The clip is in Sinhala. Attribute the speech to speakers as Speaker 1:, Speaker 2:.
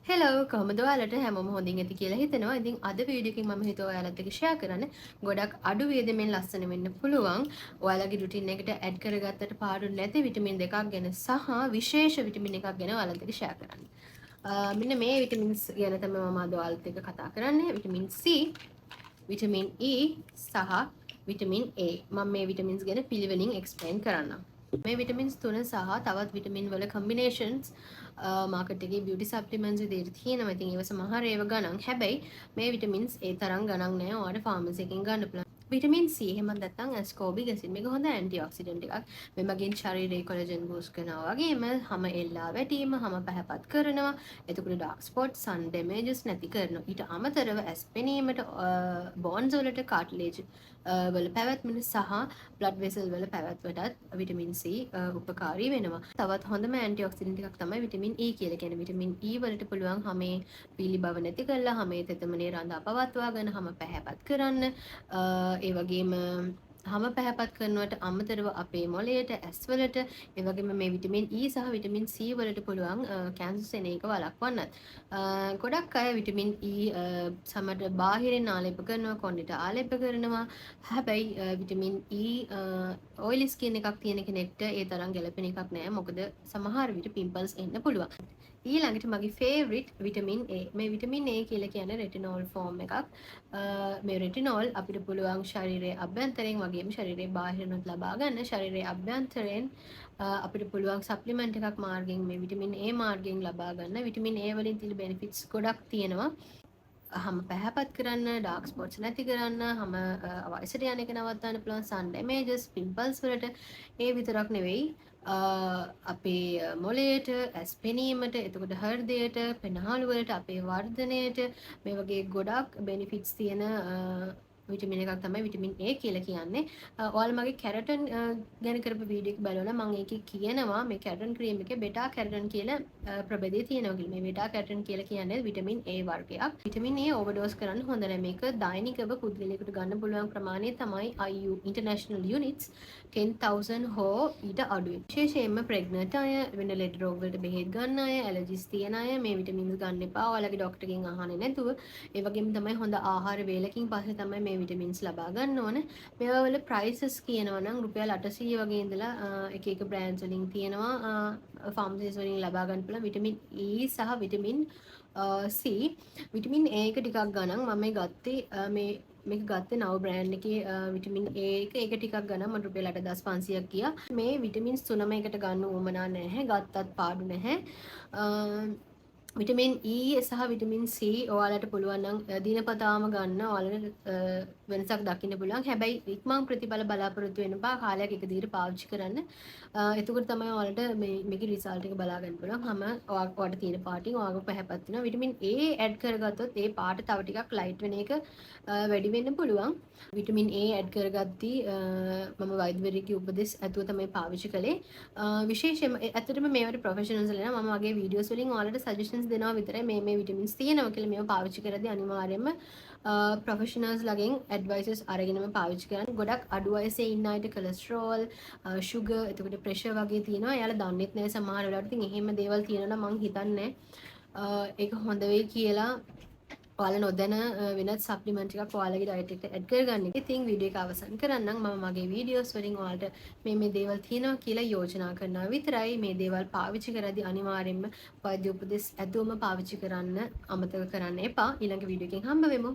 Speaker 1: හෙලෝ කොහොමද ඔයාලට හැමෝම හොඳින් ඇති කියලා හිතනවා. ඉතින් අද වීඩියෝ එකකින් මම හිතුවා ඔයාලත් එක්ක ෂෙයා කරන්න. ගොඩක් අඩු වියදමෙන් ලස්සන වෙන්න පුළුවන්. ඔයාලගේ රුටින් එකට ඇඩ් කරගත්තට පාඩු නැති විටමින් දෙකක් ගැන සහ විශේෂ විටමින් එකක් ගැන ඔයාලත් එක්ක ෂෙයා කරන්න. මෙන්න මේ විටමින්ස් ගැන තමයි මම අද ඔයාලත් එක්ක කතා කරන්නේ. විටමින් C, විටමින් E සහ විටමින් A. මම මේ විටමින්ස් ගැන පිළිවෙලින් එක්ස්ප්ලেইন කරන්නම්. මේ විටමින්ස් තුන සහ තවත් විටමින් වල කම්බිනේෂන්ස් මාකට් එකේ බියුටි සප්ලිමන්ට්ස් විදිහට තියෙනවා. ඉතින් ඒව සමහර ඒවා ගණන්. හැබැයි මේ විටමින්ස් ඒ තරම් ගණන් නෑ. ඔයාලට ෆාමසි එකෙන් ගන්න පුළුවන්. විටමින් C එහෙම නැත්නම් ඇස්කෝබික් ඇසිඩ් මේක හොඳ ඇන්ටි ඔක්සිඩන්ට් එකක්. මේ මගින් ශරීරයේ කොලජන් බූස්ට් කරනවා වගේම හැම එල්ලා වැටීම, හැම පැහැපත් කරනවා. එතකොට ඩාර්ක් ස්පොට්, සන් ඩැමේජස් නැති කරනවා. ඊට අමතරව ඇස් පෙනීමට, බෝන්ස් වලට, කාට්ලේජ් වල පැවැත්මට සහ බ්ලඩ් වෙසල් වල පැවැත්මටත් විටමින් C උපකාරී වෙනවා. තවත් හොඳම ඇන්ටි ඔක්සිඩන්ට් එකක් තමයි විටමින් E කියලා කියන්නේ. විටමින් E වලට පුළුවන් හැමේ පීලි බව නැති කරලා, හැමේ තෙතමනේ රඳා පවත්වාගෙන, හැම පැහැපත් කරන්න. ඒ වගේම හැම පැහැපත් කරනවට අමතරව අපේ මොළයට, ඇස්වලට, ඒ වගේම මේ විටමින් E සහ විටමින් C වලට පුළුවන් කැන්සර් එන එක වළක්වන්නත්. ගොඩක් අය විටමින් E සමට බාහිරින් ආලේප කරනවා, කොණ්ඩෙට ආලේප කරනවා. හැබැයි විටමින් E ඔයිලි ස්කින් එකක් තියෙන කෙනෙක්ට ඒ තරම් ගැලපෙන එකක් නෑ. මොකද සමහර විට පිම්පල්ස් එන්න පුළුවන්. ඊළඟට මගේ ෆේවරිට් විටමින් A. මේ විටමින් A කියලා කියන්නේ රෙටිනෝල් ෆෝම් එකක්. මේ රෙටිනෝල් අපිට පුළුවන් ශරීරයේ අභ්‍යන්තරයෙන් වගේම ශරීරයේ බාහිරිනුත් ලබා ගන්න. ශරීරයේ අභ්‍යන්තරයෙන් අපිට පුළුවන් සප්ලිමන්ට් එකක් මාර්ගයෙන් මේ විටමින් A මාර්ගයෙන් ලබා ගන්න. විටමින් A වලින් තියෙන බෙනිෆිට්ස් ගොඩක් තියෙනවා. හැම පැහැපත් කරන්න, ඩාර්ක් ස්පොට්ස් නැති කරන්න, හැම වයසට යන එක නවත්තන්න පුළුවන්, සන් ඩැමේජස්, පිම්පල්ස් වලට ඒ විතරක් නෙවෙයි අපේ මොළයට, ඇස් පෙනීමට, එතකොට හෘදයට, පෙනහළු වලට, අපේ වර්ධනයට මේ වගේ ගොඩක් බෙනිෆිට්ස් තියෙන විටමින් එකක් තමයි විටමින් A කියලා කියන්නේ. ඔයාලා මගේ කැරටන් ගැන කරපු වීඩියෝ එක බලලා මම ඒකේ කියනවා මේ කැරටන් ක්‍රීම් එකේ බෙටා කැරටන් කියලා ප්‍රභේදය තියෙනවා කියලා. මේ බෙටා කැරටන් කියලා කියන්නේ විටමින් A වර්ගයක්. විටමින් A ඕවර්ඩෝස් කරන්න හොඳ නැහැ. මේක දෛනිකව පුද්ගලයෙකුට ගන්න පුළුවන් ප්‍රමාණය තමයි IU International Units 10,000 හෝ ඊට අඩුයි. විශේෂයෙන්ම ප්‍රෙග්නන්ට් අය, වෙන ලෙඩ රෝග වලට බෙහෙත් ගන්න අය, ඇලර්ජිස් තියෙන අය මේ විටමින්ස් ගන්න එපා. ඔයාලගේ ડોක්ටර්ගෙන් අහන්නේ නැතුව. ඒ වගේම තමයි හොඳ ආහාර වේලකින් පස්සේ තමයි මේ විටමින්ස් ලබා ගන්න ඕන. මේවා වල ප්‍රයිසස් කියනවා නම් රුපියල් 800 වගේ ඉඳලා එක එක බ්‍රෑන්ඩ්ස් වලින් තියෙනවා. ෆාමසිස් වලින් ලබා ගන්න පුළුවන් විටමින් E සහ විටමින් C. විටමින් A එක ටිකක් ගණන් මම මේ ගත්තේ මේක ගත්තේ නව බ්‍රෑන්ඩ් එකේ විටමින් A එක ඒක ටිකක් ගණන් මට රුපියල් 8500ක් ගියා. මේ විටමින්ස් තුනම එකට ගන්න උවමනා නැහැ. ගත්තත් පාඩු නැහැ. විටමින් E සහ විටමින් C ඔයාලට පුළුවන් නම් දිනපතාම ගන්න. ඔයාලට වෙනසක් දකින්න පුළුවන්. හැබැයි ඉක්මන් ප්‍රතිඵල බලාපොරොත්තු වෙන්න එපා. කාලයක් එක දිගට පාවිච්චි කරන්න. එතකොට තමයි ඔයාලට මේකේ රිසල්ට් එක බලා ගන්න පුළුවන්. හැම ඔයාලට තියෙන පාටින් ඔයාලට පැහැපත් වෙනවා. විටමින් A ඇඩ් කරගත්තොත් ඒ පාට තව ටිකක් ලයිට් වෙන එක වැඩි වෙන්න පුළුවන්. විටමින් A ඇඩ් කරගද්දී මම වෛද්‍යවරයෙකුගේ උපදෙස් ඇතුව තමයි පාවිච්චි කළේ. විශේෂයෙන්ම ඇත්තටම මේවට ප්‍රොෆෙෂනල්ස් ලලා මම වගේ වීඩියෝස් වලින් ඔයාලට සජෙෂන්ස් දෙනවා විතරයි මේ විටමින්ස් තියෙනවා කියලා මේව පාවිච්චි කරද්දී අනිවාර්යයෙන්ම ප්‍රොෆෙෂනල්ස් ලගෙන් ඇඩ්වයිසස් අරගෙනම පාවිච්චි කරන්න. ගොඩක් අඩු වයසේ ඉන්න අයට කොලෙස්ටරෝල්, ෂුගර්, එතකොට ප්‍රෙෂර් වගේ තියෙනවා. එයාලා දන්නෙත් නැහැ සමහර වෙලාවට. ඉතින් එහෙම දේවල් තියෙනවා නම් මං හිතන්නේ ඒක හොඳ වෙයි කියලා. ඔයාලා නොදැන වෙනත් සප්ලිමන්ට් එකක් ඔයාලගේ ඩයට් එකට ඇඩ් කරගන්න. ඉතින් වීඩියෝ එක අවසන් කරන්නම්. මම මගේ වීඩියෝස් වලින් ඔයාලට මේ දේවල් තියෙනවා කියලා යෝජනා කරනවා විතරයි. මේ දේවල් පාවිච්චි කරද්දී අනිවාර්යයෙන්ම වෛද්‍ය උපදෙස් ඇතුවම පාවිච්චි කරන්න අමතක කරන්න එපා. ඊළඟ වීඩියෝ එකෙන් හම්බ වෙමු.